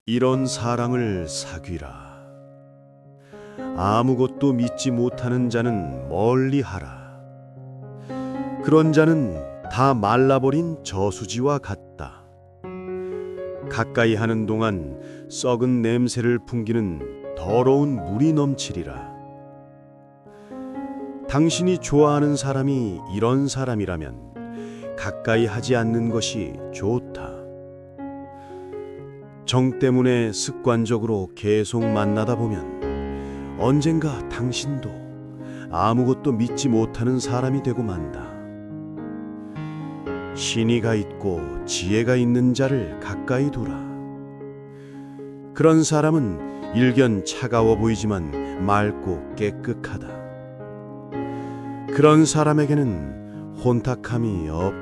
이런 사람을 사귀라. 아무것도 믿지 못하는 자는 멀리 하라. 그런 자는 다 말라버린 저수지와 같다. 가까이 하는 동안 썩은 냄새를 풍기는 더러운 물이 넘치리라. 당신이 좋아하는 사람이 이런 사람이라면 가까이 하지 않는 것이 좋다. 정 때문에 습관적으로 계속 만나다 보면 언젠가 당신도 아무것도 믿지 못하는 사람이 되고 만다. 신의가 있고 지혜가 있는 자를 가까이 두라. 그런 사람은 일견 차가워 보이지만 맑고 깨끗하다. 그런 사람에게는 혼탁함이 없다.